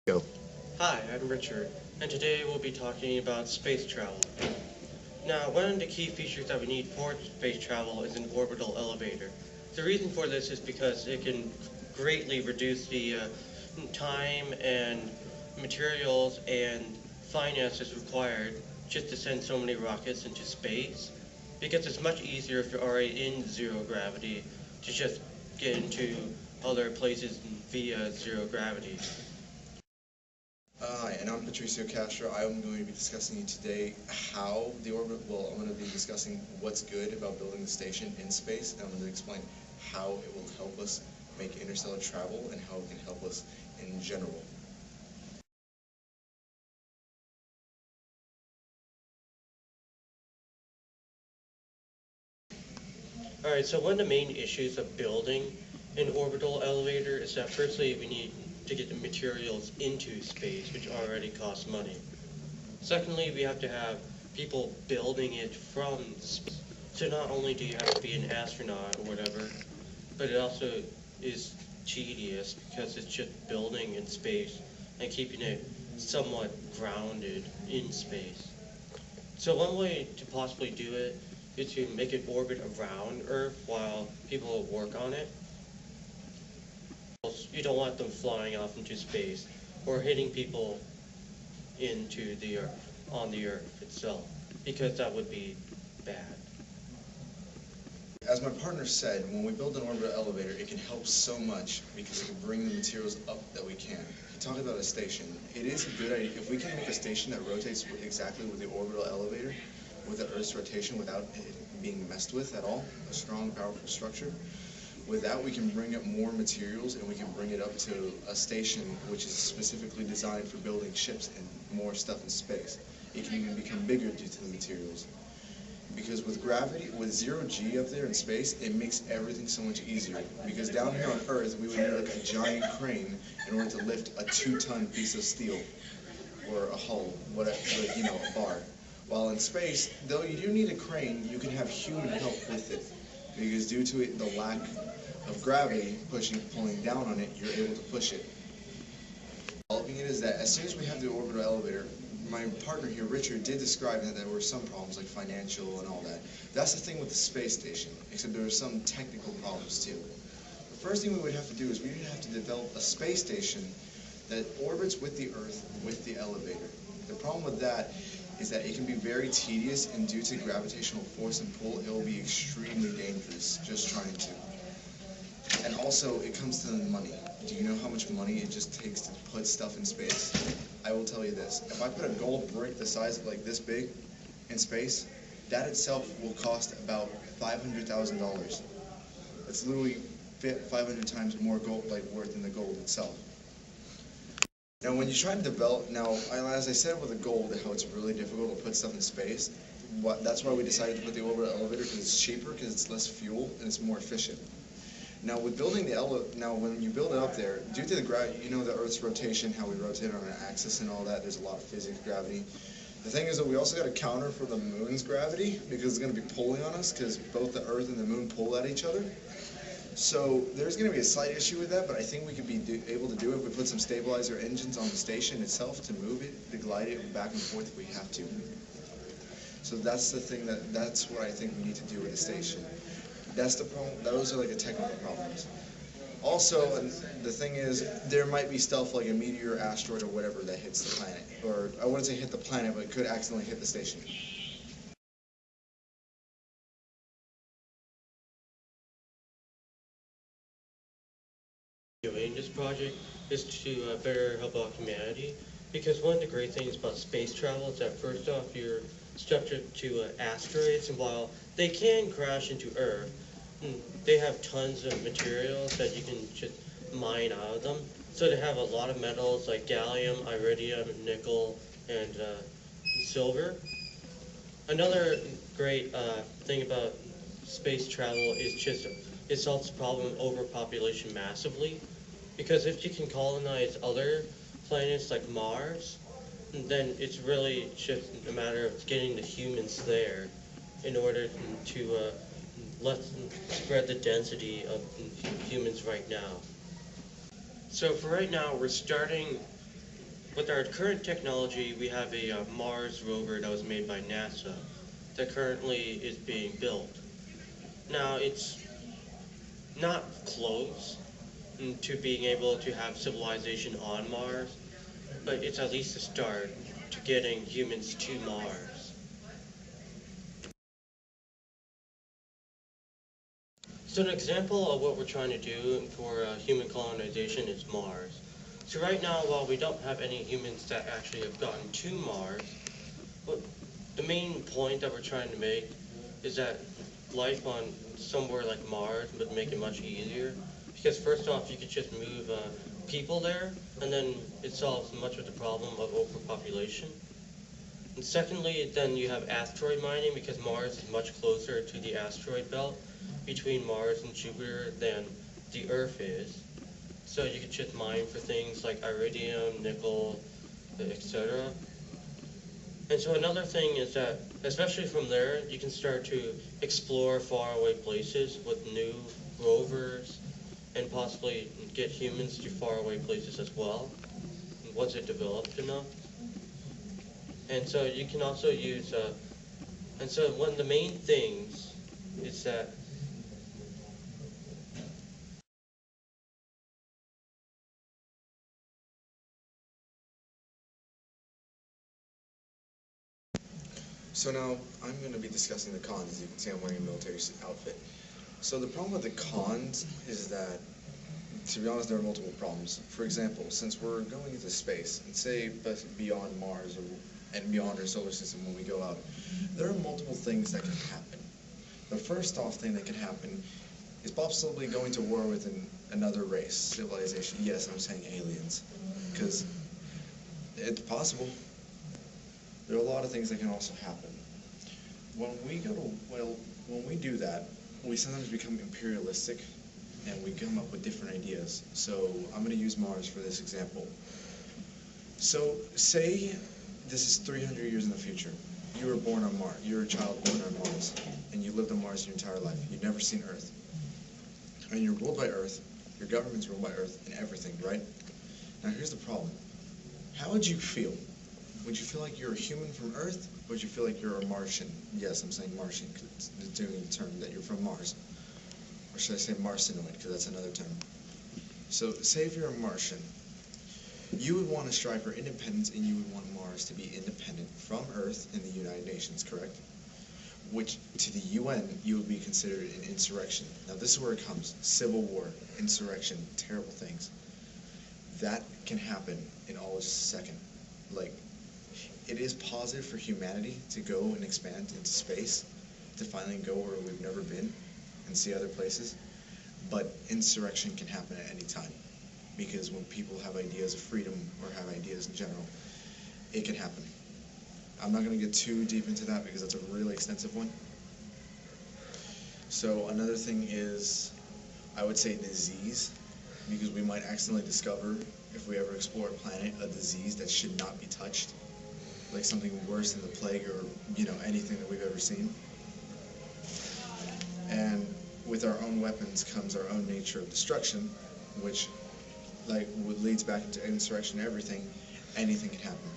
Go. Hi, I'm Richard, and today we'll be talking about space travel. Now, one of the key features that we need for space travel is an orbital elevator. The reason for this is because it can greatly reduce the time and materials and finances required just to send so many rockets into space, because it's much easier if you're already in zero gravity to just get into other places via zero gravity. Hi, and I'm Patricio Castro. I'm going to be discussing today how the orbit, well, I'm going to be discussing what's good about building the station in space, and I'm going to explain how it will help us make interstellar travel and how it can help us in general. Alright, so one of the main issues of building an orbital elevator is that firstly we need to get the materials into space, which already costs money. Secondly, we have to have people building it from space. So not only do you have to be an astronaut or whatever, but it also is tedious because it's just building in space and keeping it somewhat grounded in space. So one way to possibly do it is to make it orbit around Earth while people work on it. You don't want them flying off into space or hitting people into the Earth, on the Earth itself, because that would be bad. As my partner said, when we build an orbital elevator, it can help so much because it can bring the materials up that we can. He talked about a station. It is a good idea if we can make a station that rotates exactly with the orbital elevator, with the Earth's rotation without it being messed with at all, a strong, powerful structure. With that, we can bring up more materials and we can bring it up to a station which is specifically designed for building ships and more stuff in space. It can even become bigger due to the materials. Because with gravity, with zero G up there in space, it makes everything so much easier. Because down here on Earth, we would need like a giant crane in order to lift a 2-ton piece of steel or a hull, whatever, like, a bar. While in space, though you do need a crane, you can have human help with it. Because due to it, the lack of gravity pulling down on it, you're able to push it. Developing it is that as soon as we have the orbital elevator, my partner here, Richard, did describe that there were some problems like financial and all that. That's the thing with the space station, except there are some technical problems too. The first thing we would have to do is we would have to develop a space station that orbits with the Earth with the elevator. The problem with that is that it can be very tedious, and due to gravitational force and pull, it will be extremely dangerous just trying to. And also, it comes to money. Do you know how much money it just takes to put stuff in space? I will tell you this. If I put a gold brick the size of like this big in space, that itself will cost about $500,000. It's literally 500 times more gold like worth than the gold itself. Now, when you try to develop, as I said with the gold, how it's really difficult to put stuff in space, that's why we decided to put the orbital elevator, because it's cheaper, because it's less fuel, and it's more efficient. Now, with building when you build it up there, due to the the Earth's rotation, how we rotate on an axis and all that, there's a lot of physics, gravity. The thing is that we also got to counter for the moon's gravity, because it's going to be pulling on us, because both the Earth and the moon pull at each other. So there's going to be a slight issue with that, but I think we could be able to do it if we put some stabilizer engines on the station itself to move it, to glide it back and forth if we have to. So that's the thing that's what I think we need to do with the station. That's the problem. Those are like the technical problems. Also, the thing is, there might be stuff like a meteor, asteroid, or whatever that hits the planet. Or I wouldn't say hit the planet, but it could accidentally hit the station. Doing this project is to better help out humanity, because one of the great things about space travel is that first off, you're subject to asteroids, and while they can crash into Earth, they have tons of materials that you can just mine out of them. So they have a lot of metals like gallium, iridium, nickel, and silver. Another great thing about space travel is just it solves the problem of overpopulation massively. Because if you can colonize other planets like Mars, then it's really just a matter of getting the humans there in order to let spread the density of humans right now. So for right now, we're starting with our current technology, we have a Mars rover that was made by NASA that currently is being built. Now, it's not close to being able to have civilization on Mars, but it's at least a start to getting humans to Mars. So an example of what we're trying to do for human colonization is Mars. So right now, while we don't have any humans that actually have gotten to Mars, what the main point that we're trying to make is that life on somewhere like Mars would make it much easier. Because first off, you could just move people there, and then it solves much of the problem of overpopulation. And secondly, then you have asteroid mining, because Mars is much closer to the asteroid belt between Mars and Jupiter than the Earth is. So you could just mine for things like iridium, nickel, etc. And so another thing is that, especially from there, you can start to explore faraway places with new rovers and possibly get humans to faraway places as well, once it developed enough. And so you can also use, and so one of the main things is that So now I'm going to be discussing the cons. As you can see, I'm wearing a military outfit. So the problem with the cons is that, to be honest, there are multiple problems. For example, since we're going into space, and say beyond Mars and beyond our solar system when we go out, there are multiple things that can happen. The first off thing that can happen is possibly going to war with another race, civilization. Yes, I'm saying aliens, because it's possible. There are a lot of things that can also happen. When we do that, we sometimes become imperialistic and we come up with different ideas. So I'm going to use Mars for this example. So say this is 300 years in the future. You were born on Mars. You're a child born on Mars, and you lived on Mars your entire life. You've never seen Earth. And you're ruled by Earth. Your government's ruled by Earth and everything, right? Now here's the problem. How would you feel? Would you feel like you're a human from Earth, or would you feel like you're a Martian? Yes, I'm saying Martian because it's the term that you're from Mars. Or should I say Martianoid, because that's another term. So say if you're a Martian, you would want to strive for independence, and you would want Mars to be independent from Earth in the United Nations, correct? Which, to the UN, you would be considered an insurrection. Now this is where it comes. Civil war, insurrection, terrible things. That can happen in all a second. Like, it is positive for humanity to go and expand into space, to finally go where we've never been and see other places, but insurrection can happen at any time, because when people have ideas of freedom or have ideas in general, it can happen. I'm not going to get too deep into that because that's a really extensive one. So another thing is, I would say disease, because we might accidentally discover, if we ever explore a planet, a disease that should not be touched, like something worse than the plague or, anything that we've ever seen. And with our own weapons comes our own nature of destruction, which leads back into insurrection and everything. Anything can happen.